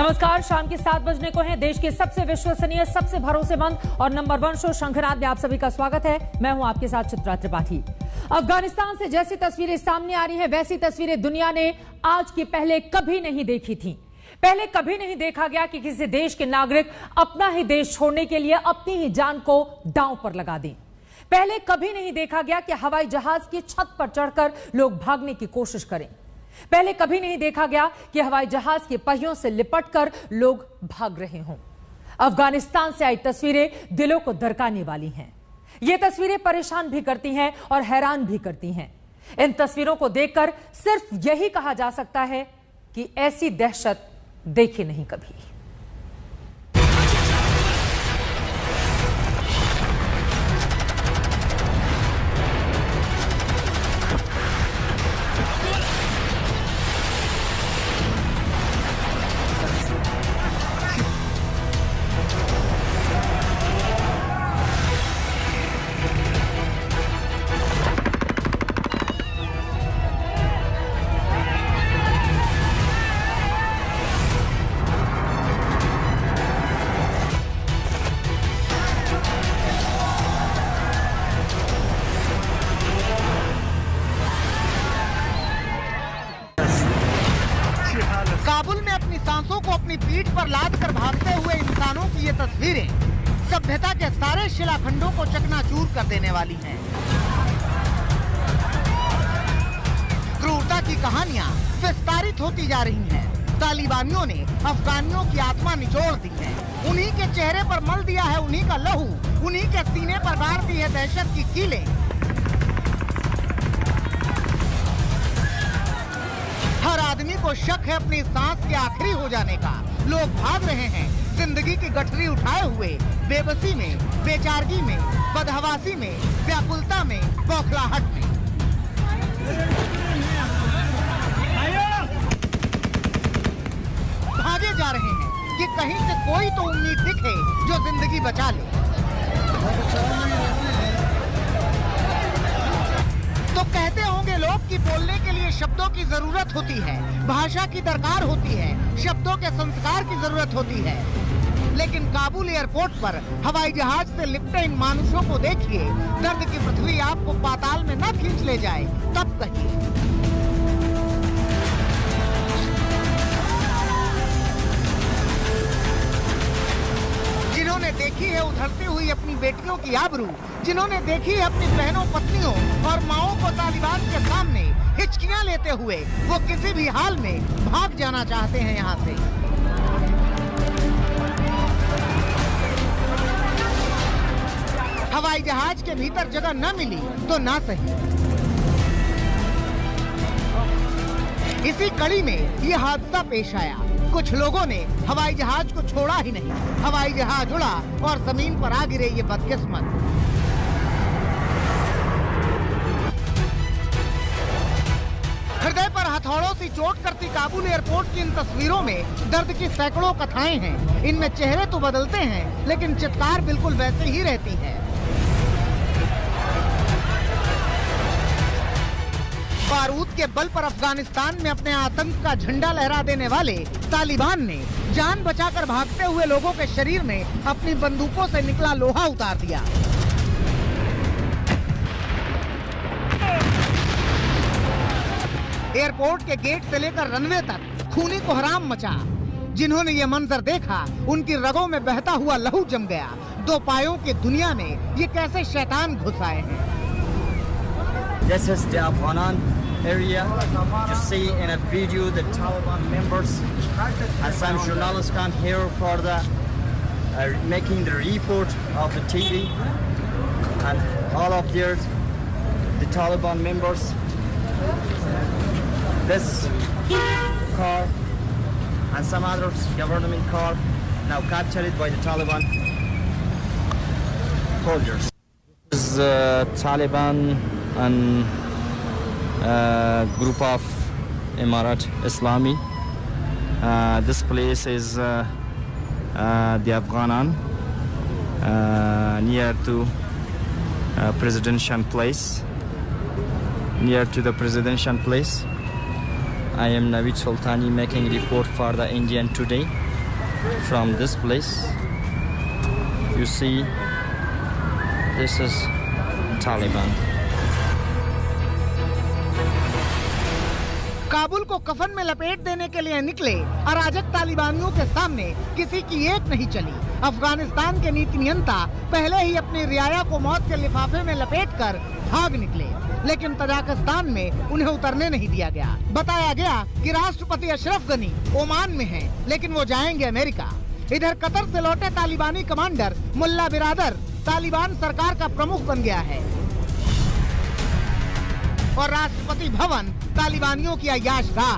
नमस्कार, शाम के 7 बजने को हैं। देश के सबसे विश्वसनीय, सबसे भरोसेमंद और नंबर 1 शो शंखनाद में आप सभी का स्वागत है। मैं हूं आपके साथ चित्रा त्रिपाठी। अफगानिस्तान से जैसी तस्वीरें सामने आ रही हैं, वैसी तस्वीरें दुनिया ने आज के पहले कभी नहीं देखी थी। पहले कभी नहीं देखा गया कि किसी देश के नागरिक अपना ही देश छोड़ने के लिए अपनी ही जान को दांव पर लगा दें। पहले कभी नहीं देखा गया कि हवाई जहाज की छत पर चढ़कर लोग भागने की कोशिश करें। पहले कभी नहीं देखा गया कि हवाई जहाज के पहियों से लिपटकर लोग भाग रहे हों। अफगानिस्तान से आई तस्वीरें दिलों को दरकाने वाली हैं। ये तस्वीरें परेशान भी करती हैं और हैरान भी करती हैं। इन तस्वीरों को देखकर सिर्फ यही कहा जा सकता है कि ऐसी दहशत देखी नहीं कभी। काबुल में अपनी सांसों को अपनी पीठ पर लाद कर भागते हुए इंसानों की ये तस्वीरें सभ्यता के सारे शिलाखंडों को चकनाचूर कर देने वाली हैं। क्रूरता की कहानियां विस्तारित होती जा रही हैं। तालिबानियों ने अफगानियों की आत्मा निचोड़ दी है। उन्हीं के चेहरे पर मल दिया है उन्हीं का लहू, उन्हीं के सीने पर गाड़ दी है दहशत की कीलें। हर आदमी को शक है अपनी सांस के आखिरी हो जाने का। लोग भाग रहे हैं जिंदगी की गठरी उठाए हुए, बेबसी में, बेचारगी में, बदहवासी में, व्याकुलता में, बौखलाहट में। भागे जा रहे हैं कि कहीं से कोई तो उम्मीद दिखे जो जिंदगी बचा ले। तो कहते होंगे लोग कि बोलने के लिए शब्दों की जरूरत होती है, भाषा की दरकार होती है, शब्दों के संस्कार की जरूरत होती है। लेकिन काबुल एयरपोर्ट पर हवाई जहाज से लिपटे इन मानुषों को देखिए। दर्द की पृथ्वी आपको पाताल में न खींच ले जाए तब कहिए। जिन्होंने देखी है उधरती हुई अपनी बेटियों की आबरू, जिन्होंने देखी है अपनी बहनों, पत्नियों और माओं को तालिबान के सामने हिचकियां लेते हुए, वो किसी भी हाल में भाग जाना चाहते हैं यहाँ से। हवाई जहाज के भीतर जगह न मिली तो ना सही। इसी कड़ी में ये हादसा पेश आया। कुछ लोगों ने हवाई जहाज को छोड़ा ही नहीं। हवाई जहाज उड़ा और जमीन पर आ गिरे ये बदकिस्मत। हृदय पर हथौड़ों से चोट करती काबुल एयरपोर्ट की इन तस्वीरों में दर्द की सैकड़ों कथाएं हैं। इनमें चेहरे तो बदलते हैं, लेकिन चित्कार बिल्कुल वैसे ही रहती है। बारूद के बल पर अफगानिस्तान में अपने आतंक का झंडा लहरा देने वाले तालिबान ने जान बचाकर भागते हुए लोगों के शरीर में अपनी बंदूकों से निकला लोहा उतार दिया। एयरपोर्ट के गेट से लेकर रनवे तक खूनी कोहराम मचा। जिन्होंने ये मंजर देखा उनकी रगों में बहता हुआ लहू जम गया। दो पायों की दुनिया में ये कैसे शैतान घुस आए हैं। This is the Afghanan area. You see in a video the Taliban members and some journalists come here for the making the report of the TV, and all of the Taliban members. This car and some other government car now captured by the Taliban soldiers. This is Taliban and group of Emirat Islami. This place is the Afghanan near to presidential place. Near to the presidential place. I am Navid Sultani making report for the Indian Today. from this place. You see, this is Taliban. Kabul को कफन में लपेट देने के लिए निकले अराजक तालिबानियों के सामने किसी की एक नहीं चली। अफगानिस्तान के नीति नियंता पहले ही अपनी रियाया को मौत के लिफाफे में लपेटकर भाग निकले, लेकिन तजाकिस्तान में उन्हें उतरने नहीं दिया गया। बताया गया कि राष्ट्रपति अशरफ गनी ओमान में हैं, लेकिन वो जाएंगे अमेरिका। इधर कतर से लौटे तालिबानी कमांडर मुल्ला बिरादर तालिबान सरकार का प्रमुख बन गया है और राष्ट्रपति भवन तालिबानियों की अय्याशगाह।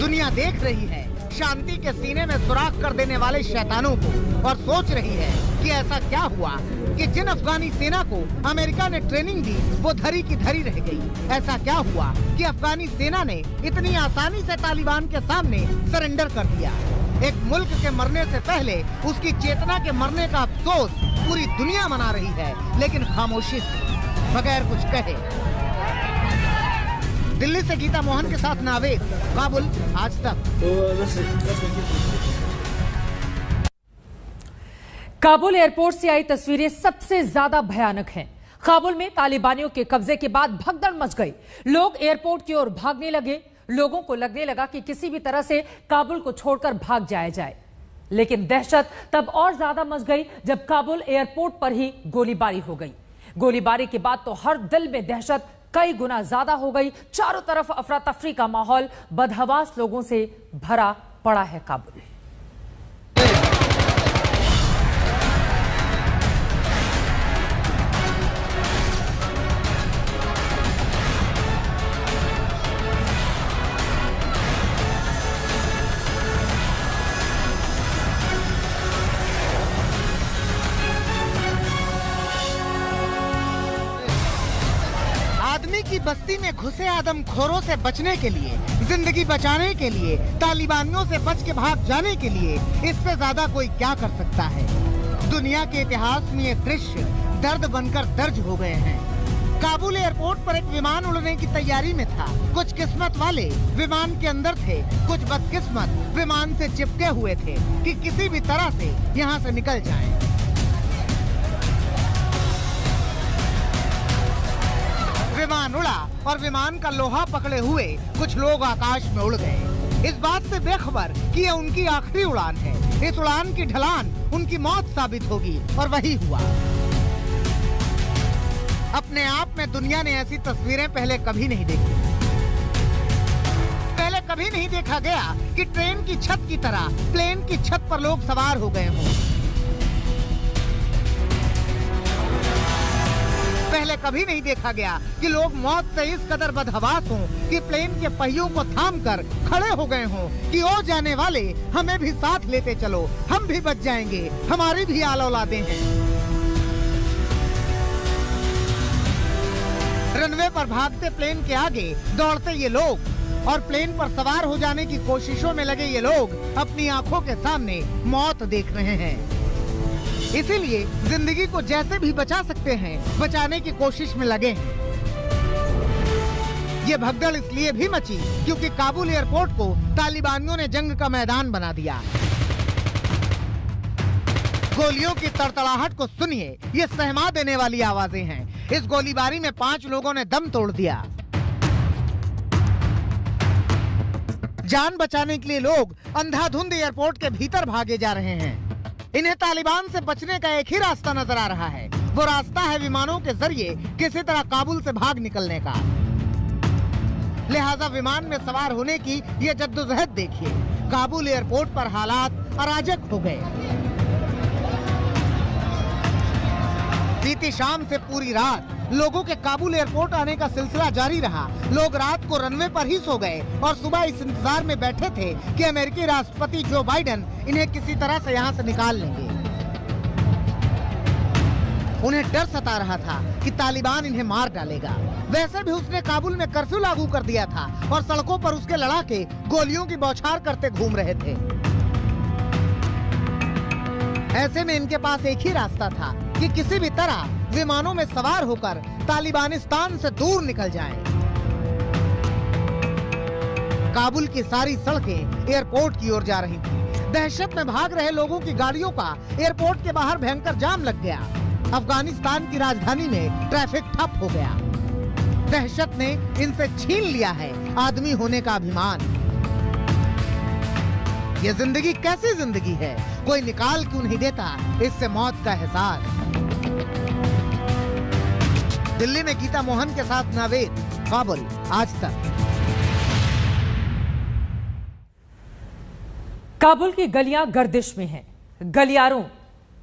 दुनिया देख रही है शांति के सीने में सुराख कर देने वाले शैतानों को और सोच रही है कि ऐसा क्या हुआ कि जिन अफगानी सेना को अमेरिका ने ट्रेनिंग दी वो धरी की धरी रह गई। ऐसा क्या हुआ कि अफगानी सेना ने इतनी आसानी से तालिबान के सामने सरेंडर कर दिया। एक मुल्क के मरने से पहले उसकी चेतना के मरने का अफसोस पूरी दुनिया मना रही है, लेकिन खामोशी से, बगैर कुछ कहे। दिल्ली से गीता मोहन के साथ नावेद, काबुल, आज तक। काबुल एयरपोर्ट से आई तस्वीरें सबसे ज्यादा भयानक हैं। काबुल में तालिबानियों के कब्जे के बाद भगदड़ मच गई। लोग एयरपोर्ट की ओर भागने लगे। लोगों को लगने लगा कि किसी भी तरह से काबुल को छोड़कर भाग जाया जाए, लेकिन दहशत तब और ज्यादा मच गई जब काबुल एयरपोर्ट पर ही गोलीबारी हो गई। गोलीबारी के बाद तो हर दिल में दहशत कई गुना ज्यादा हो गई। चारों तरफ अफरा तफरी का माहौल, बदहवास लोगों से भरा पड़ा है काबुल। की बस्ती में घुसे आदमखोरों से बचने के लिए, जिंदगी बचाने के लिए, तालिबानियों से बच के भाग जाने के लिए इससे ज्यादा कोई क्या कर सकता है। दुनिया के इतिहास में ये दृश्य दर्द बनकर दर्ज हो गए हैं। काबुल एयरपोर्ट पर एक विमान उड़ने की तैयारी में था। कुछ किस्मत वाले विमान के अंदर थे, कुछ बदकिस्मत विमान से चिपके हुए थे कि किसी भी तरह से यहाँ से निकल जाएं। विमान उड़ा और विमान का लोहा पकड़े हुए कुछ लोग आकाश में उड़ गए, इस बात से बेखबर कि यह उनकी आखिरी उड़ान है। इस उड़ान की ढलान उनकी मौत साबित होगी, और वही हुआ। अपने आप में दुनिया ने ऐसी तस्वीरें पहले कभी नहीं देखी। पहले कभी नहीं देखा गया कि ट्रेन की छत की तरह प्लेन की छत पर लोग सवार हो गए हों। पहले कभी नहीं देखा गया कि लोग मौत से इस कदर बदहवास हों कि प्लेन के पहियों को थामकर खड़े हो गए हों कि ओ जाने वाले, हमें भी साथ लेते चलो, हम भी बच जाएंगे, हमारी भी आल औलादें हैं। रनवे पर भागते प्लेन के आगे दौड़ते ये लोग और प्लेन पर सवार हो जाने की कोशिशों में लगे ये लोग अपनी आंखों के सामने मौत देख रहे हैं। इसीलिए जिंदगी को जैसे भी बचा सकते हैं बचाने की कोशिश में लगे हैं। ये भगदड़ इसलिए भी मची क्योंकि काबुल एयरपोर्ट को तालिबानियों ने जंग का मैदान बना दिया। गोलियों की तड़तड़ाहट को सुनिए, ये सहमा देने वाली आवाजें हैं। इस गोलीबारी में 5 लोगों ने दम तोड़ दिया। जान बचाने के लिए लोग अंधाधुंध एयरपोर्ट के भीतर भागे जा रहे हैं। इन्हें तालिबान से बचने का एक ही रास्ता नजर आ रहा है। वो रास्ता है विमानों के जरिए किसी तरह काबुल से भाग निकलने का। लिहाजा विमान में सवार होने की ये जद्दोजहद देखिए। काबुल एयरपोर्ट पर हालात अराजक हो गए। बीती शाम से पूरी रात लोगों के काबुल एयरपोर्ट आने का सिलसिला जारी रहा। लोग रात को रनवे पर ही सो गए और सुबह इस इंतजार में बैठे थे कि अमेरिकी राष्ट्रपति जो बाइडेन इन्हें किसी तरह से यहाँ से निकाल लेंगे। उन्हें डर सता रहा था कि तालिबान इन्हें मार डालेगा। वैसे भी उसने काबुल में कर्फ्यू लागू कर दिया था और सड़कों पर उसके लड़ाके गोलियों की बौछार करते घूम रहे थे। ऐसे में इनके पास एक ही रास्ता था कि किसी भी तरह विमानों में सवार होकर तालिबानिस्तान से दूर निकल जाएं। काबुल की सारी सड़कें एयरपोर्ट की ओर जा रही थीं। दहशत में भाग रहे लोगों की गाड़ियों का एयरपोर्ट के बाहर भयंकर जाम लग गया। अफगानिस्तान की राजधानी में ट्रैफिक ठप हो गया। दहशत ने इनसे छीन लिया है आदमी होने का अभिमान। ये जिंदगी कैसी जिंदगी है, कोई निकाल क्यों नहीं देता इससे मौत का एहसास। दिल्ली में गीता मोहन के साथ नावेद, काबुल, आज तक। काबुल की गलियां गर्दिश में हैं।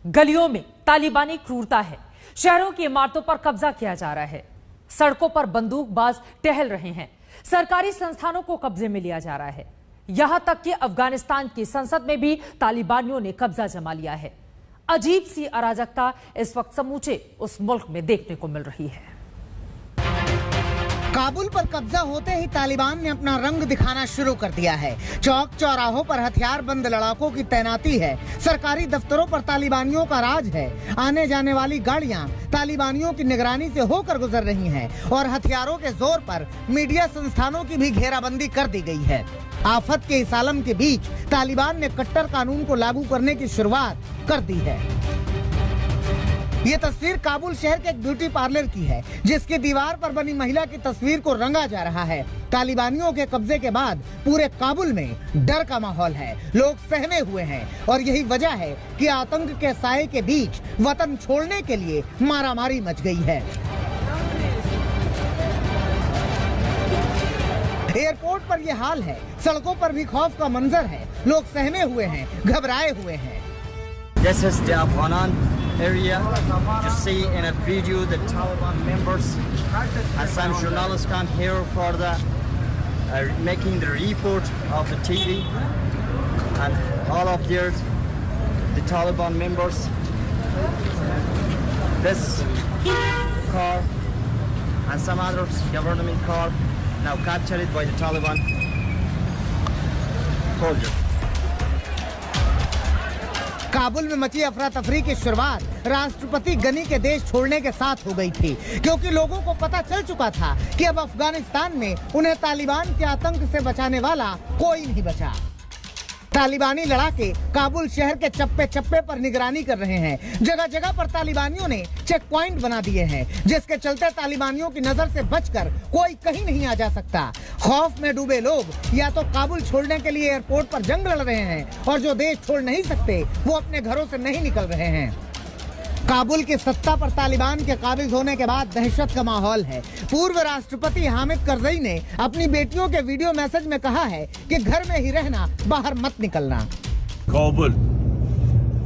गलियों में तालिबानी क्रूरता है। शहरों की इमारतों पर कब्जा किया जा रहा है। सड़कों पर बंदूकबाज टहल रहे हैं। सरकारी संस्थानों को कब्जे में लिया जा रहा है। यहां तक कि अफगानिस्तान की संसद में भी तालिबानियों ने कब्जा जमा लिया है। अजीब सी अराजकता इस वक्त समूचे उस मुल्क में देखने को मिल रही है। काबुल पर कब्जा होते ही तालिबान ने अपना रंग दिखाना शुरू कर दिया है। चौक चौराहों पर हथियारबंद लड़ाकों की तैनाती है। सरकारी दफ्तरों पर तालिबानियों का राज है। आने जाने वाली गाड़ियां तालिबानियों की निगरानी से होकर गुजर रही हैं और हथियारों के जोर पर मीडिया संस्थानों की भी घेराबंदी कर दी गई है। आफत के इस आलम के बीच तालिबान ने कट्टर कानून को लागू करने की शुरुआत कर दी है। ये तस्वीर काबुल शहर के एक ब्यूटी पार्लर की है, जिसकी दीवार पर बनी महिला की तस्वीर को रंगा जा रहा है। तालिबानियों के कब्जे के बाद पूरे काबुल में डर का माहौल है। लोग सहमे हुए हैं और यही वजह है कि आतंक के साए के बीच वतन छोड़ने के लिए मारामारी मच गई है। एयरपोर्ट पर यह हाल है। सड़कों पर भी खौफ का मंजर है। लोग सहमे हुए हैं, घबराए हुए हैं। This is the Afghanan area. You see in a video the Taliban members and some journalists come here for the making the report of the TV, and all of here the Taliban members. This car and some other government car now captured by the Taliban soldiers. Kabul में मची अफरा तफरी की शुरुआत राष्ट्रपति गनी के देश छोड़ने के साथ हो गई थी, क्योंकि लोगों को पता चल चुका था कि अब अफगानिस्तान में उन्हें तालिबान के आतंक से बचाने वाला कोई नहीं बचा। तालिबानी लड़ाके काबुल शहर के चप्पे चप्पे पर निगरानी कर रहे हैं। जगह जगह पर तालिबानियों ने चेक पॉइंट बना दिए हैं, जिसके चलते तालिबानियों की नजर से बचकर कोई कहीं नहीं आ जा सकता। खौफ में डूबे लोग या तो काबुल छोड़ने के लिए एयरपोर्ट पर जंग लड़ रहे हैं और जो देश छोड़ नहीं सकते वो अपने घरों से नहीं निकल रहे हैं। काबुल की सत्ता पर तालिबान के काबिज होने के बाद दहशत का माहौल है। पूर्व राष्ट्रपति हामिद करजई ने अपनी बेटियों के वीडियो मैसेज में कहा है कि घर में ही रहना, बाहर मत निकलना। काबुल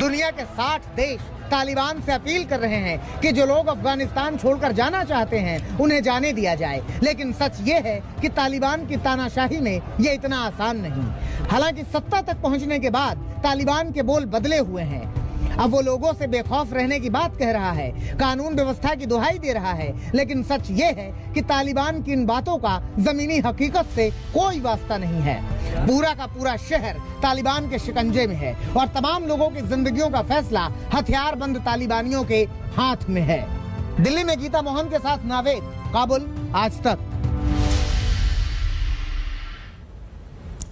दुनिया के 60 देश तालिबान से अपील कर रहे हैं कि जो लोग अफगानिस्तान छोड़कर जाना चाहते हैं उन्हें जाने दिया जाए, लेकिन सच ये है कि तालिबान की तानाशाही में ये इतना आसान नहीं। हालांकि सत्ता तक पहुंचने के बाद तालिबान के बोल बदले हुए हैं। अब वो लोगों से बेखौफ रहने की बात कह रहा है, कानून व्यवस्था की दुहाई दे रहा है, लेकिन सच ये है कि तालिबान की इन बातों का जमीनी हकीकत से कोई वास्ता नहीं है। पूरा का पूरा शहर तालिबान के शिकंजे में है और तमाम लोगों की जिंदगियों का फैसला हथियारबंद तालिबानियों के हाथ में है। दिल्ली में गीता मोहन के साथ नावेद, काबुल, आज तक।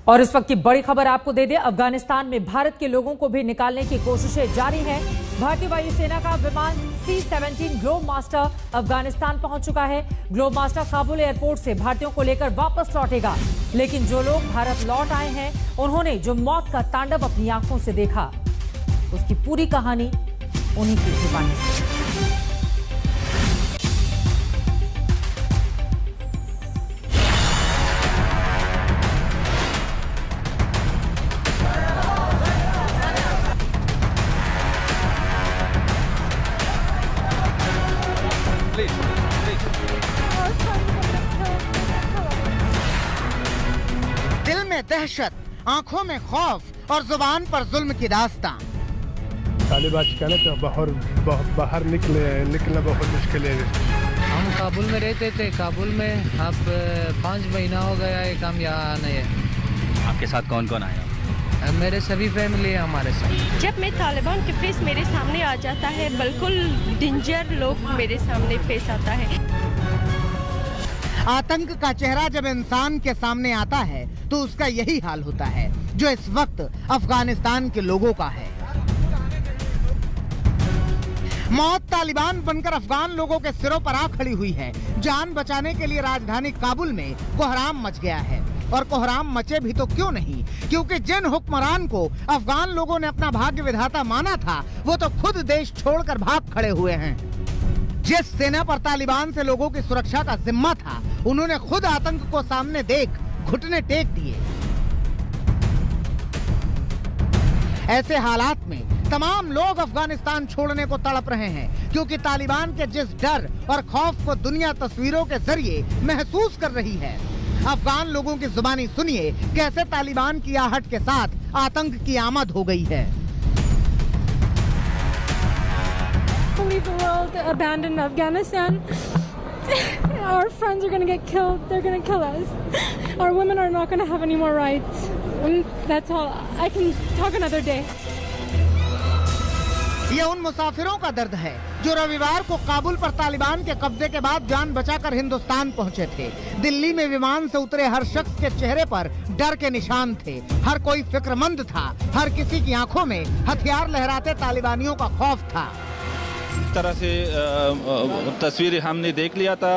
और इस वक्त की बड़ी खबर आपको दे दें, अफगानिस्तान में भारत के लोगों को भी निकालने की कोशिशें जारी हैं। भारतीय वायुसेना का विमान C-17 ग्लोब मास्टर अफगानिस्तान पहुंच चुका है। ग्लोब मास्टर काबुल एयरपोर्ट से भारतीयों को लेकर वापस लौटेगा। लेकिन जो लोग भारत लौट आए हैं, उन्होंने जो मौत का तांडव अपनी आंखों से देखा, उसकी पूरी कहानी उन्हीं की जुबानी से। दिल में दहशत, आंखों में खौफ और जुबान पर जुल्म की दास्तां। तालिबान कहने तो बाहर निकलना बहुत मुश्किल है। हम काबुल में रहते थे, काबुल में अब 5 महीना हो गया है, हम यहाँ आने हैं। आपके साथ कौन कौन आया? मेरे सभी फैमिली है हमारे साथ। जब मैं तालिबान के फेस मेरे सामने आ जाता है, बिल्कुल डेंजर लोग मेरे सामने फेस आता है। आतंक का चेहरा जब इंसान के सामने आता है तो उसका यही हाल होता है जो इस वक्त अफगानिस्तान के लोगों का है। मौत तालिबान बनकर अफगान लोगों के सिरों पर आ खड़ी हुई है। जान बचाने के लिए राजधानी काबुल में कोहराम मच गया है। और कोहराम मचे भी तो क्यों नहीं, क्योंकि जिन हुक्मरान को अफगान लोगों ने अपना भाग्य विधाता माना था, वो तो खुद देश छोड़कर भाग खड़े हुए हैं। जिस सेना पर तालिबान से लोगों की सुरक्षा का जिम्मा था, उन्होंने खुद आतंक को सामने देख घुटने टेक दिए। ऐसे हालात में तमाम लोग अफगानिस्तान छोड़ने को तड़प रहे हैं, क्योंकि तालिबान के जिस डर और खौफ को दुनिया तस्वीरों के जरिए महसूस कर रही है। अफगान लोगों की जुबानी सुनिए कैसे तालिबान की आहट के साथ आतंक की आमद हो गई है। Leave the world, abandon Afghanistan. Our friends are going to get killed. They're going to kill us. Our women are not going to have any more rights. And that's all. I can talk another day. ये उन मुसाफिरों का दर्द है जो रविवार को काबुल पर तालिबान के कब्जे के बाद जान बचाकर हिंदुस्तान पहुंचे थे। दिल्ली में विमान से उतरे हर शख्स के चेहरे पर डर के निशान थे। हर कोई फिक्रमंद था। हर किसी की आंखों में हथियार लहराते तालिबानियों का खौफ था। इस तरह से तस्वीर हमने देख लिया था।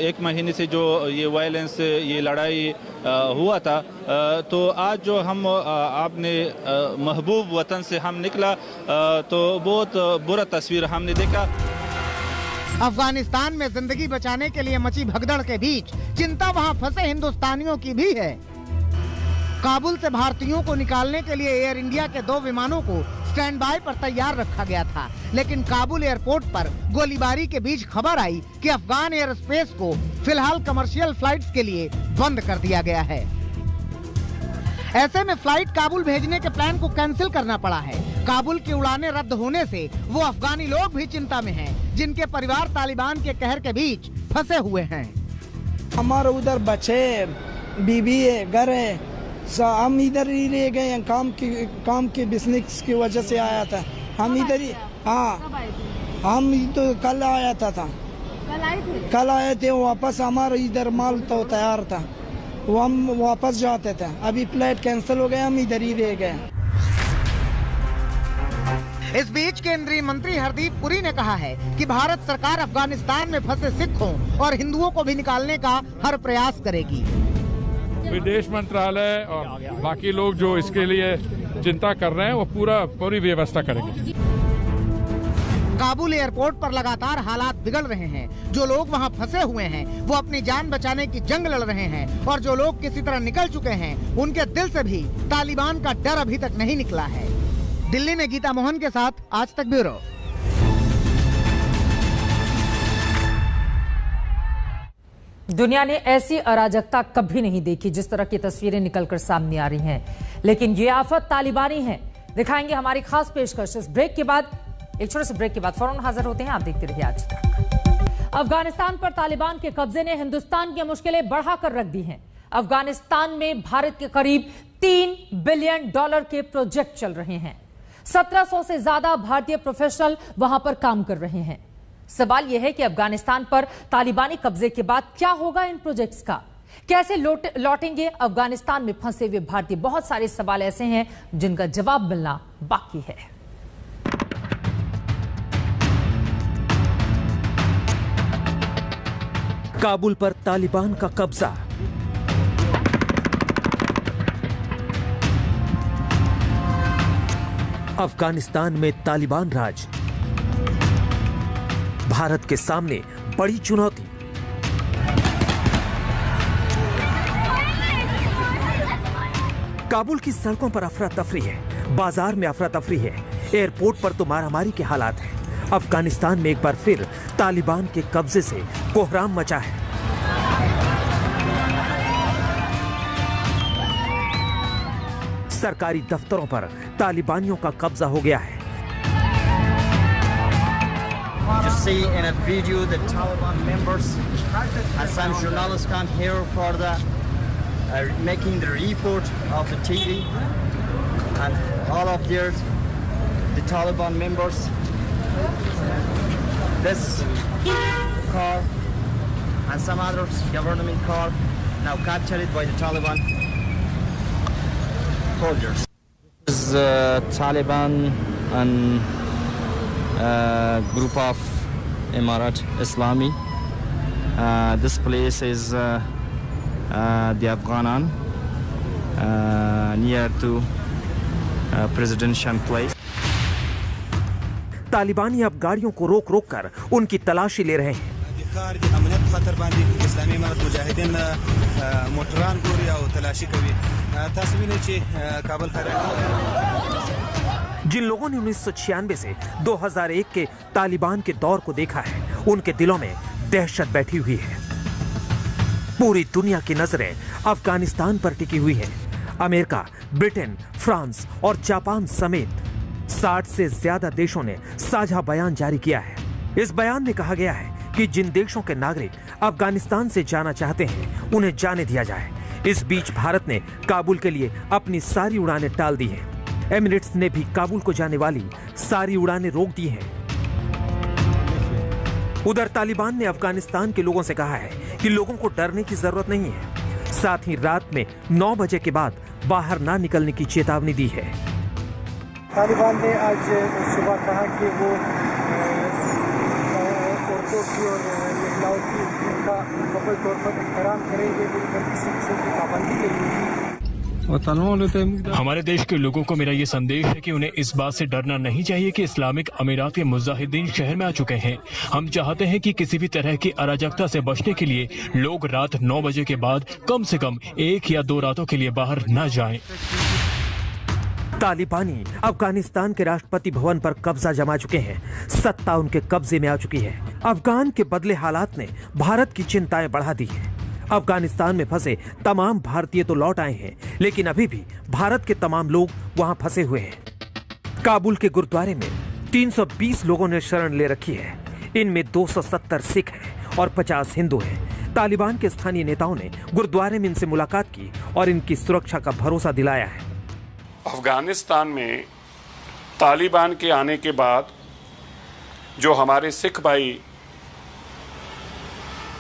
1 महीने से जो ये वायलेंस, ये लड़ाई हुआ था, तो आज जो हम आपने महबूब वतन से हम निकला, तो बहुत बुरा तस्वीर हमने देखा। अफगानिस्तान में जिंदगी बचाने के लिए मची भगदड़ के बीच चिंता वहां फंसे हिंदुस्तानियों की भी है। काबुल से भारतीयों को निकालने के लिए एयर इंडिया के 2 विमानों को स्टैंड बाय पर तैयार रखा गया था, लेकिन काबुल एयरपोर्ट पर गोलीबारी के बीच खबर आई कि अफगान एयर स्पेस को फिलहाल कमर्शियल फ्लाइट्स के लिए बंद कर दिया गया है। ऐसे में फ्लाइट काबुल भेजने के प्लान को कैंसिल करना पड़ा है। काबुल की उड़ानें रद्द होने से वो अफगानी लोग भी चिंता में हैं, जिनके परिवार तालिबान के कहर के बीच फंसे हुए हैं। हमारे उधर बच्चे, बीबी है, घर है, हम इधर ही रह गए हैं। काम के बिजनेस की वजह से आया था। हम इधर ही, हाँ, हम तो कल आया था। कल आए थे वापस। हमारा इधर माल तो तैयार था, वो हम वापस जाते थे। अभी फ्लाइट कैंसिल हो गया, हम इधर ही रह गए। इस बीच केंद्रीय मंत्री हरदीप पुरी ने कहा है कि भारत सरकार अफगानिस्तान में फंसे सिखों और हिंदुओं को भी निकालने का हर प्रयास करेगी। विदेश मंत्रालय और बाकी लोग जो इसके लिए चिंता कर रहे हैं, वो पूरी व्यवस्था करेंगे। काबुल एयरपोर्ट पर लगातार हालात बिगड़ रहे हैं। जो लोग वहां फंसे हुए हैं, वो अपनी जान बचाने की जंग लड़ रहे हैं, और जो लोग किसी तरह निकल चुके हैं, उनके दिल से भी तालिबान का डर अभी तक नहीं निकला है। दिल्ली में गीता मोहन के साथ आज तक ब्यूरो। दुनिया ने ऐसी अराजकता कभी नहीं देखी जिस तरह की तस्वीरें निकलकर सामने आ रही हैं। लेकिन ये आफत तालिबानी है। दिखाएंगे हमारी खास पेशकश। इस ब्रेक के बाद, एक छोटे से ब्रेक के बाद फौरन हाजिर होते हैं। आप देखते रहिए आज तक। अफगानिस्तान पर तालिबान के कब्जे ने हिंदुस्तान की मुश्किलें बढ़ाकर रख दी हैं। अफगानिस्तान में भारत के करीब $3 बिलियन के प्रोजेक्ट चल रहे हैं। 1700 से ज्यादा भारतीय प्रोफेशनल वहां पर काम कर रहे हैं। सवाल यह है कि अफगानिस्तान पर तालिबानी कब्जे के बाद क्या होगा इन प्रोजेक्ट्स का? कैसे लौटेंगे अफगानिस्तान में फंसे हुए भारतीय? बहुत सारे सवाल ऐसे हैं जिनका जवाब मिलना बाकी है। काबुल पर तालिबान का कब्जा। अफगानिस्तान में तालिबान राज, भारत के सामने बड़ी चुनौती। काबुल की सड़कों पर अफरा तफरी है, बाजार में अफरा तफरी है, एयरपोर्ट पर तो मारामारी के हालात हैं। अफगानिस्तान में एक बार फिर तालिबान के कब्जे से कोहराम मचा है। सरकारी दफ्तरों पर तालिबानियों का कब्जा हो गया है। You see in a video the Taliban members and some journalists come here for the making the report of the TV, and all of the Taliban members. This car and some other government car now captured by the Taliban soldiers. This is Taliban and group of Emirat Islami. This place is the Afghanan near to presidential place. तालिबानी अब गाड़ियों को रोक रोक कर उनकी तलाशी ले रहे हैं। जिन लोगों ने 1996 से 2001 के तालिबान के दौर को देखा है, उनके दिलों में दहशत बैठी हुई है। पूरी दुनिया की नजरें अफगानिस्तान पर टिकी हुई है। अमेरिका, ब्रिटेन, फ्रांस और जापान समेत 60 से ज्यादा देशों ने साझा बयान जारी किया है। इस बयान में कहा गया है कि जिन देशों के नागरिक अफगानिस्तान से जाना चाहते हैं, उन्हें जाने दिया जाए। इस बीच भारत ने काबुल के लिए अपनी सारी उड़ानें टाल दी हैं। एमिरेट्स ने भी काबुल को जाने वाली सारी उड़ानें रोक दी हैं। उधर तालिबान ने अफगानिस्तान के लोगों से कहा है कि लोगों को डरने की जरूरत नहीं है। साथ ही रात में 9 बजे के बाद बाहर ना निकलने की चेतावनी दी है। तालिबान ने आज सुबह कहा कि वो औरतों की और महिलाओं की उनका मुकम्मल तौर पर एहतराम करेंगे, उन पर किसी किस्म की पाबंदी नहीं होगी। हमारे देश के लोगों को मेरा ये संदेश है कि उन्हें इस बात से डरना नहीं चाहिए कि इस्लामिक अमीरात के मुजाहिदीन शहर में आ चुके हैं। हम चाहते हैं कि किसी भी तरह की अराजकता से बचने के लिए लोग रात 9 बजे के बाद कम से कम 1 या 2 रातों के लिए बाहर न जाएं। तालिबानी अफगानिस्तान के राष्ट्रपति भवन पर कब्जा जमा चुके हैं। सत्ता उनके कब्जे में आ चुकी है। अफगान के बदले हालात ने भारत की चिंताएं बढ़ा दी हैं। अफगानिस्तान में फंसे तमाम भारतीय तो लौट आए हैं, लेकिन अभी भी भारत के तमाम लोग वहां फंसे हुए हैं। काबुल के गुरुद्वारे में 320 लोगों ने शरण ले रखी है। इनमें 270 सिख हैं और 50 हिंदू हैं। तालिबान के स्थानीय नेताओं ने गुरुद्वारे में इनसे मुलाकात की और इनकी सुरक्षा का भरोसा दिलाया है। अफगानिस्तान में तालिबान के आने के बाद जो हमारे सिख भाई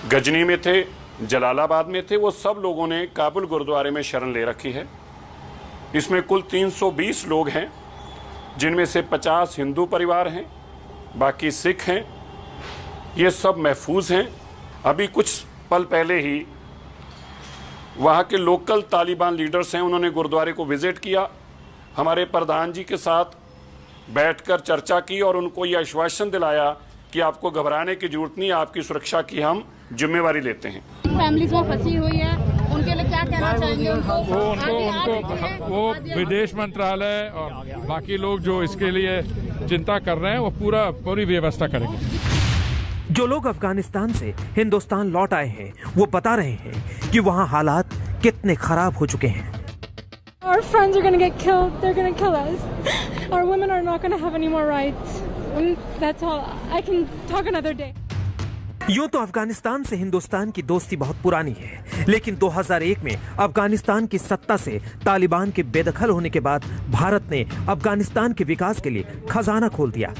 गजनी में थे, जलालाबाद में थे, वो सब लोगों ने काबुल गुरुद्वारे में शरण ले रखी है। इसमें कुल 320 लोग हैं, जिनमें से 50 हिंदू परिवार हैं, बाकी सिख हैं। ये सब महफूज हैं। अभी कुछ पल पहले ही वहाँ के लोकल तालिबान लीडर्स हैं, उन्होंने गुरुद्वारे को विजिट किया, हमारे प्रधान जी के साथ बैठकर चर्चा की और उनको ये आश्वासन दिलाया कि आपको घबराने की जरूरत नहीं, आपकी सुरक्षा की हम जिम्मेवारी लेते हैं। फैमिलीज में फंसी हुई है, उनके लिए क्या कहना चाहेंगे? वो विदेश मंत्रालय और बाकी लोग जो इसके लिए चिंता कर रहे हैं, वो पूरी व्यवस्था करेंगे। जो लोग अफगानिस्तान से हिंदुस्तान लौट आए हैं, वो बता रहे हैं कि वहाँ हालात कितने खराब हो चुके हैं। Our friends are going to get killed. They're going to kill us. Our women are not going to have any more rights. And that's all. I can talk another day. यूं तो अफगानिस्तान से हिंदुस्तान की दोस्ती बहुत पुरानी है, लेकिन 2001 में अफगानिस्तान की सत्ता से तालिबान के बेदखल होने के बाद भारत ने अफगानिस्तान के विकास के लिए खजाना खोल दिया।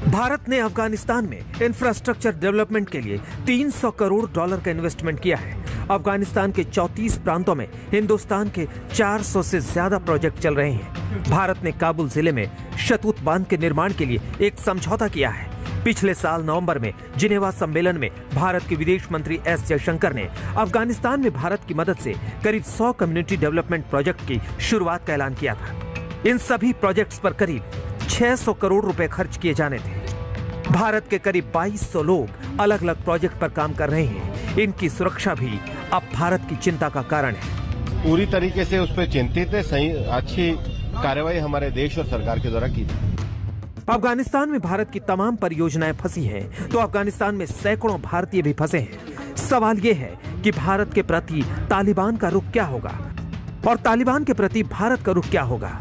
भारत ने अफगानिस्तान में इंफ्रास्ट्रक्चर डेवलपमेंट के लिए $300 करोड़ का इन्वेस्टमेंट किया है। अफगानिस्तान के 34 प्रांतों में हिंदुस्तान के 400 से ज्यादा प्रोजेक्ट चल रहे हैं। भारत ने काबुल जिले में शतूत बांध के निर्माण के लिए एक समझौता किया है। पिछले साल नवंबर में जिनेवा सम्मेलन में भारत के विदेश मंत्री एस जयशंकर ने अफगानिस्तान में भारत की मदद से करीब 100 कम्युनिटी डेवलपमेंट प्रोजेक्ट की शुरुआत का ऐलान किया था। इन सभी प्रोजेक्ट्स पर करीब 600 करोड़ रुपए खर्च किए जाने थे। भारत के करीब 2200 लोग अलग अलग प्रोजेक्ट पर काम कर रहे हैं। इनकी सुरक्षा भी अब भारत की चिंता का कारण है। पूरी तरीके से उस पर चिंतित है। सही अच्छी कार्रवाई हमारे देश और सरकार के द्वारा की। अफगानिस्तान में भारत की तमाम परियोजनाएं फंसी हैं, तो अफगानिस्तान में सैकड़ों भारतीय भी फंसे हैं। सवाल यह है कि भारत के प्रति तालिबान का रुख क्या होगा और तालिबान के प्रति भारत का रुख क्या होगा।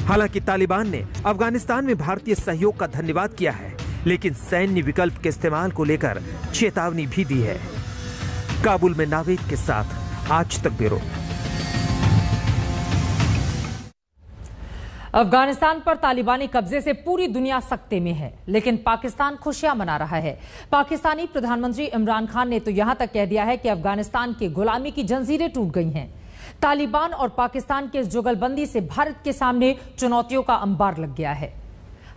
हालांकि तालिबान ने अफगानिस्तान में भारतीय सहयोग का धन्यवाद किया है, लेकिन सैन्य विकल्प के इस्तेमाल को लेकर चेतावनी भी दी है। काबुल में नावेद के साथ आज तक ब्यूरो। अफगानिस्तान पर तालिबानी कब्जे से पूरी दुनिया सकते में है, लेकिन पाकिस्तान खुशियां मना रहा है। पाकिस्तानी प्रधानमंत्री इमरान खान ने तो यहां तक कह दिया है कि अफगानिस्तान की गुलामी की जंजीरें टूट गई हैं। तालिबान और पाकिस्तान के इस जुगलबंदी से भारत के सामने चुनौतियों का अंबार लग गया है।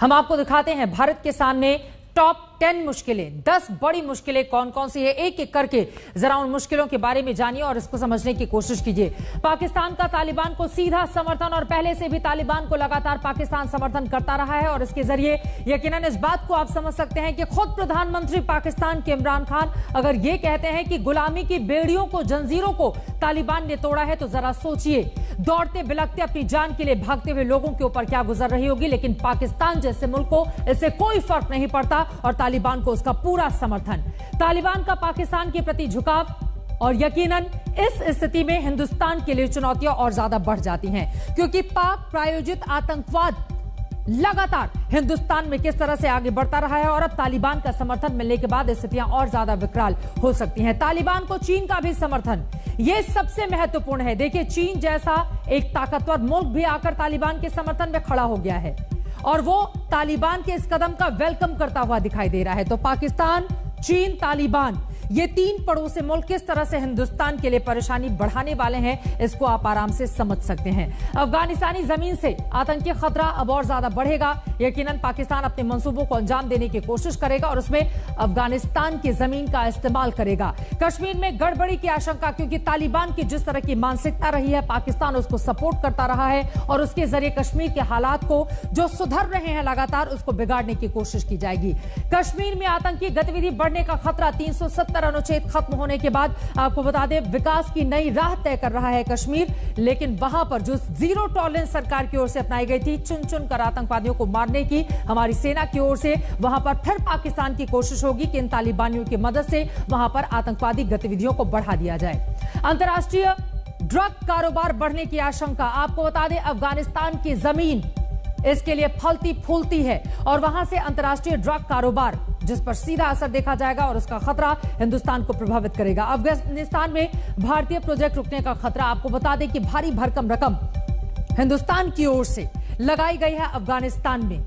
हम आपको दिखाते हैं भारत के सामने टॉप 10 मुश्किलें, 10 बड़ी मुश्किलें कौन कौन सी है। एक एक करके जरा उन मुश्किलों के बारे में जानिए और इसको समझने की कोशिश कीजिए। पाकिस्तान का तालिबान को सीधा समर्थन, और पहले से भी तालिबान को लगातार पाकिस्तान समर्थन करता रहा है, और इसके जरिए यकीनन इस बात को आप समझ सकते हैं कि खुद प्रधानमंत्री पाकिस्तान के इमरान खान अगर ये कहते हैं कि गुलामी की बेड़ियों को, जंजीरों को तालिबान ने तोड़ा है, तो जरा सोचिए दौड़ते बिलखते अपनी जान के लिए भागते हुए लोगों के ऊपर क्या गुजर रही होगी। लेकिन पाकिस्तान जैसे मुल्क को इससे कोई फर्क नहीं पड़ता और तालिबान को उसका पूरा समर्थन। तालिबान का पाकिस्तान के प्रति झुकाव, और यकीनन इस स्थिति में हिंदुस्तान के लिए चुनौतियां और ज्यादा बढ़ जाती हैं, क्योंकि पाक प्रायोजित आतंकवाद लगातार हिंदुस्तान में किस तरह से आगे बढ़ता रहा है, और अब तालिबान का समर्थन मिलने के बाद स्थितियां और ज्यादा विकराल हो सकती हैं। तालिबान को चीन का भी समर्थन, यह सबसे महत्वपूर्ण है। देखिए, चीन जैसा एक ताकतवर मुल्क भी आकर तालिबान के समर्थन में खड़ा हो गया है, और वो तालिबान के इस कदम का वेलकम करता हुआ दिखाई दे रहा है। तो पाकिस्तान, चीन, तालिबान, ये 3 पड़ोसी मुल्क किस तरह से हिंदुस्तान के लिए परेशानी बढ़ाने वाले हैं, इसको आप आराम से समझ सकते हैं। अफगानिस्तानी जमीन से आतंकी खतरा अब और ज्यादा बढ़ेगा। यकीनन पाकिस्तान अपने मंसूबों को अंजाम देने की कोशिश करेगा और उसमें अफगानिस्तान की जमीन का इस्तेमाल करेगा। कश्मीर में गड़बड़ी की आशंका, क्योंकि तालिबान की जिस तरह की मानसिकता रही है, पाकिस्तान उसको सपोर्ट करता रहा है, और उसके जरिए कश्मीर के हालात को जो सुधर रहे हैं लगातार, उसको बिगाड़ने की कोशिश की जाएगी। कश्मीर में आतंकी गतिविधि बढ़ने का खतरा, 370 अनुच्छेद खत्म होने के बाद आपको बता दें विकास की नई राह तय कर रहा है कश्मीर, लेकिन वहां पर जो जीरो टॉलरेंस सरकार की ओर से अपनाई गई थी चुन चुन कर आतंकवादियों को मारने की हमारी सेना की ओर से, वहां पर फिर पाकिस्तान की कोशिश होगी कि इन तालिबानियों की मदद से वहां पर आतंकवादी गतिविधियों को बढ़ा दिया जाए। अंतर्राष्ट्रीय ड्रग कारोबार बढ़ने की आशंका, आपको बता दें अफगानिस्तान की जमीन इसके लिए फलती फूलती है, और वहां से अंतर्राष्ट्रीय ड्रग कारोबार जिस पर सीधा असर देखा जाएगा और उसका खतरा हिंदुस्तान को प्रभावित करेगा। अफगानिस्तान में भारतीय प्रोजेक्ट रुकने का खतरा, आपको बता दें कि भारी भरकम रकम हिंदुस्तान की ओर से लगाई गई है अफगानिस्तान में।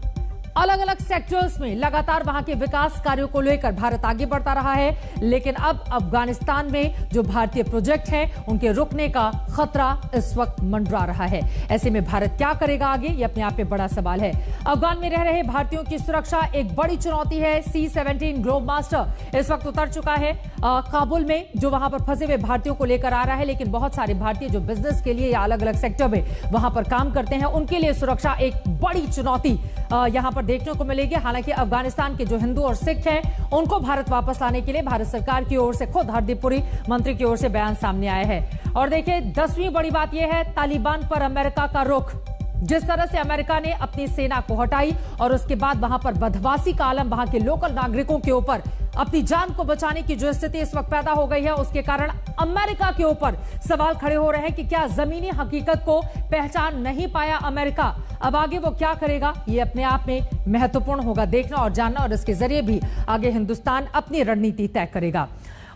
अलग अलग सेक्टर्स में लगातार वहां के विकास कार्यों को लेकर भारत आगे बढ़ता रहा है, लेकिन अब अफगानिस्तान में जो भारतीय प्रोजेक्ट हैं उनके रुकने का खतरा इस वक्त मंडरा रहा है। ऐसे में भारत क्या करेगा आगे, ये अपने आप में बड़ा सवाल है। अफगान में रह रहे भारतीयों की सुरक्षा एक बड़ी चुनौती है। C-17 ग्लोब मास्टर इस वक्त उतर चुका है काबुल में, जो वहां पर फंसे हुए भारतीयों को लेकर आ रहा है, लेकिन बहुत सारे भारतीय जो बिजनेस के लिए या अलग अलग सेक्टर में वहां पर काम करते हैं, उनके लिए सुरक्षा एक बड़ी चुनौती यहां पर देखने को मिलेगी। हालांकि अफगानिस्तान के जो हिंदू और सिख हैं उनको भारत वापस लाने के लिए भारत सरकार की ओर से खुद हरदीप पुरी मंत्री की ओर से बयान सामने आया है। और देखिए, 10वीं बड़ी बात यह है तालिबान पर अमेरिका का रुख। जिस तरह से अमेरिका ने अपनी सेना को हटाई और उसके बाद वहां पर बदहवासी का आलम, वहां के लोकल नागरिकों के ऊपर अपनी जान को बचाने की जो स्थिति इस वक्त पैदा हो गई है, उसके कारण अमेरिका के ऊपर सवाल खड़े हो रहे हैं कि क्या जमीनी हकीकत को पहचान नहीं पाया अमेरिका, अब आगे वो क्या करेगा। ये अपने आप में महत्वपूर्ण होगा देखना और जानना, और इसके जरिए भी आगे हिंदुस्तान अपनी रणनीति तय करेगा।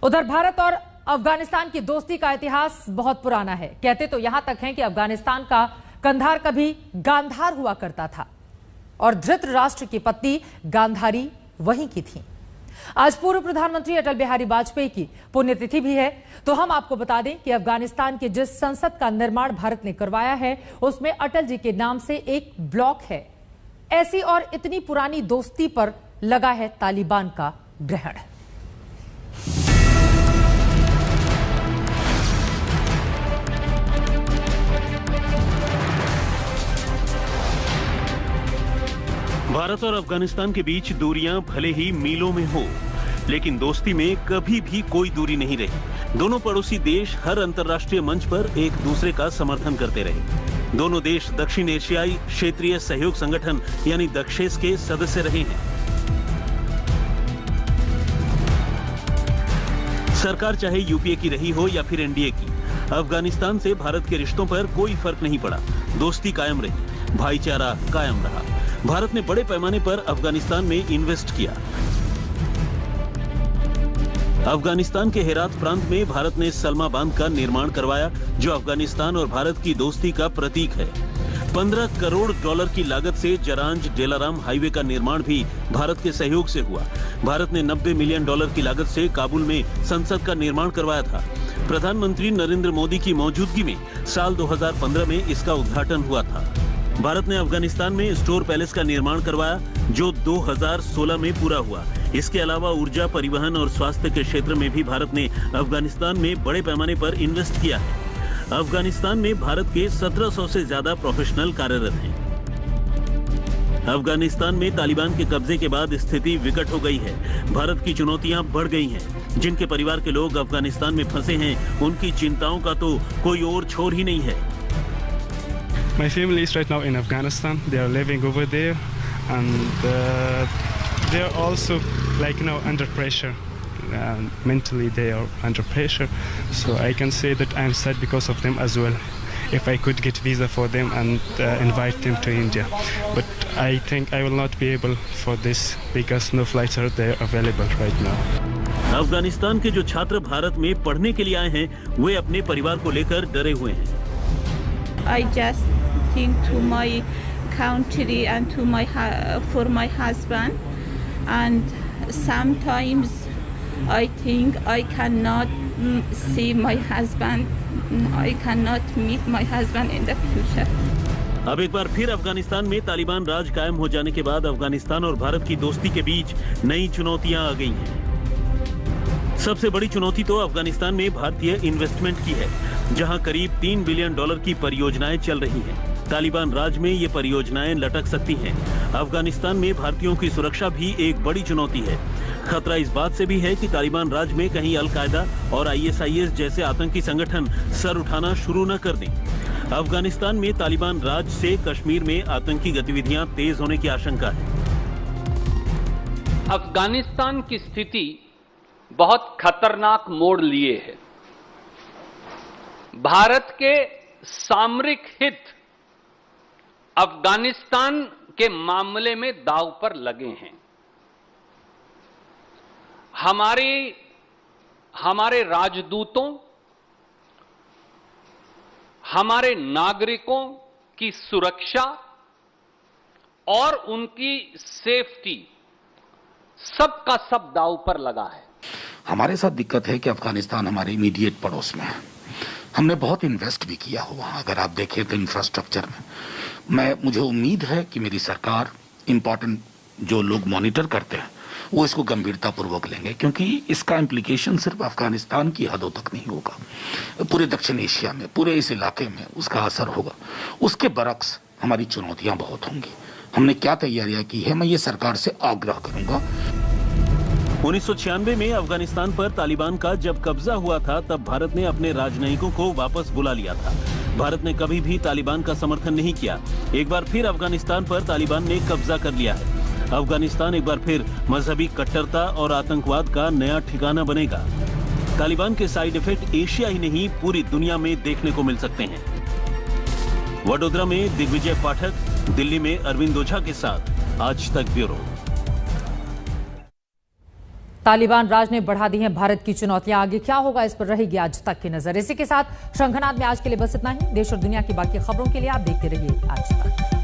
उधर भारत और अफगानिस्तान की दोस्ती का इतिहास बहुत पुराना है। कहते तो यहां तक है कि अफगानिस्तान का कंधार कभी गांधार हुआ करता था और धृतराष्ट्र की पत्नी गांधारी वहीं की थी। आज पूर्व प्रधानमंत्री अटल बिहारी वाजपेयी की पुण्यतिथि भी है, तो हम आपको बता दें कि अफगानिस्तान के जिस संसद का निर्माण भारत ने करवाया है उसमें अटल जी के नाम से एक ब्लॉक है। ऐसी और इतनी पुरानी दोस्ती पर लगा है तालिबान का ग्रहण। भारत और अफगानिस्तान के बीच दूरियां भले ही मीलों में हो, लेकिन दोस्ती में कभी भी कोई दूरी नहीं रही। दोनों पड़ोसी देश हर अंतर्राष्ट्रीय मंच पर एक दूसरे का समर्थन करते रहे। दोनों देश दक्षिण एशियाई क्षेत्रीय सहयोग संगठन यानी दक्षेस के सदस्य रहे हैं। सरकार चाहे यूपीए की रही हो या फिर एनडीए की, अफगानिस्तान से भारत के रिश्तों पर कोई फर्क नहीं पड़ा। दोस्ती कायम रही, भाईचारा कायम रहा। भारत ने बड़े पैमाने पर अफगानिस्तान में इन्वेस्ट किया। अफगानिस्तान के हेरात प्रांत में भारत ने सलमा बांध का निर्माण करवाया, जो अफगानिस्तान और भारत की दोस्ती का प्रतीक है। 15 करोड़ डॉलर की लागत से जरांज डेलाराम हाईवे का निर्माण भी भारत के सहयोग से हुआ। भारत ने 90 मिलियन डॉलर की लागत से काबुल में संसद का निर्माण करवाया था। प्रधानमंत्री नरेंद्र मोदी की मौजूदगी में साल 2015 में इसका उद्घाटन हुआ था। भारत ने अफगानिस्तान में स्टोर पैलेस का निर्माण करवाया, जो 2016 में पूरा हुआ। इसके अलावा ऊर्जा, परिवहन और स्वास्थ्य के क्षेत्र में भी भारत ने अफगानिस्तान में बड़े पैमाने पर इन्वेस्ट किया है। अफगानिस्तान में भारत के 1700 से ज्यादा प्रोफेशनल कार्यरत हैं। अफगानिस्तान में तालिबान के कब्जे के बाद स्थिति विकट हो गई है। भारत की चुनौतियां बढ़ गई हैं। जिनके परिवार के लोग अफगानिस्तान में फंसे हैं, उनकी चिंताओं का तो कोई और छोर ही नहीं है। My family is right now in Afghanistan. They are living over there, and they are also under pressure. Mentally, they are under pressure. So I can say that I am sad because of them as well. If I could get visa for them and invite them to India, but I think I will not be able for this because no flights are there available right now. Afghanistan के जो छात्र भारत में पढ़ने के लिए आए हैं, वे अपने परिवार को लेकर डरे हुए हैं। I just think to my country and to for my husband, and sometimes I think I cannot see my husband. I cannot meet my husband in the future. अब एक बार फिर अफगानिस्तान में तालिबान राज कायम हो जाने के बाद अफगानिस्तान और भारत की दोस्ती के बीच नई चुनौतियां आ गई हैं। सबसे बड़ी चुनौती तो अफगानिस्तान में भारतीय इन्वेस्टमेंट की है, जहां करीब 3 बिलियन डॉलर की परियोजनाएं चल रही हैं। तालिबान राज में ये परियोजनाएं लटक सकती हैं। अफगानिस्तान में भारतीयों की सुरक्षा भी एक बड़ी चुनौती है। खतरा इस बात से भी है कि तालिबान राज में कहीं अल-कायदा और ISIS जैसे आतंकी संगठन सर उठाना शुरू न कर दें। अफगानिस्तान में तालिबान राज से कश्मीर में आतंकी गतिविधियां तेज होने की आशंका है। अफगानिस्तान की स्थिति बहुत खतरनाक मोड़ लिए है। भारत के सामरिक हित अफगानिस्तान के मामले में दांव पर लगे हैं। हमारे राजदूतों, हमारे नागरिकों की सुरक्षा और उनकी सेफ्टी सबका सब दांव पर लगा है। हमारे साथ दिक्कत है कि अफगानिस्तान हमारे इमीडिएट पड़ोस में है। हमने बहुत इन्वेस्ट भी किया हुआ, अगर आप देखें तो इंफ्रास्ट्रक्चर में। मुझे उम्मीद है कि मेरी सरकार इंपॉर्टेंट जो लोग मॉनिटर करते हैं वो इसको गंभीरता पूर्वक लेंगे, क्योंकि इसका इम्प्लीकेशन सिर्फ अफगानिस्तान की हदों तक नहीं होगा, पूरे दक्षिण एशिया में, पूरे इस इलाके में उसका असर होगा। उसके बरक्स हमारी चुनौतियां बहुत होंगी। हमने क्या तैयारियां की है, मैं ये सरकार से आग्रह करूंगा। 1996 में अफगानिस्तान पर तालिबान का जब कब्जा हुआ था, तब भारत ने अपने राजनयिकों को वापस बुला लिया था। भारत ने कभी भी तालिबान का समर्थन नहीं किया। एक बार फिर अफगानिस्तान पर तालिबान ने कब्जा कर लिया है। अफगानिस्तान एक बार फिर मजहबी कट्टरता और आतंकवाद का नया ठिकाना बनेगा। तालिबान के साइड इफेक्ट एशिया ही नहीं, पूरी दुनिया में देखने को मिल सकते हैं। वडोदरा में दिग्विजय पाठक, दिल्ली में अरविंद ओझा के साथ आज तक ब्यूरो। तालिबान राज ने बढ़ा दी हैं भारत की चुनौतियां। आगे क्या होगा, इस पर रहेगी आज तक की नजर। इसी के साथ शंखनाद में आज के लिए बस इतना ही। देश और दुनिया की बाकी खबरों के लिए आप देखते रहिए आज तक।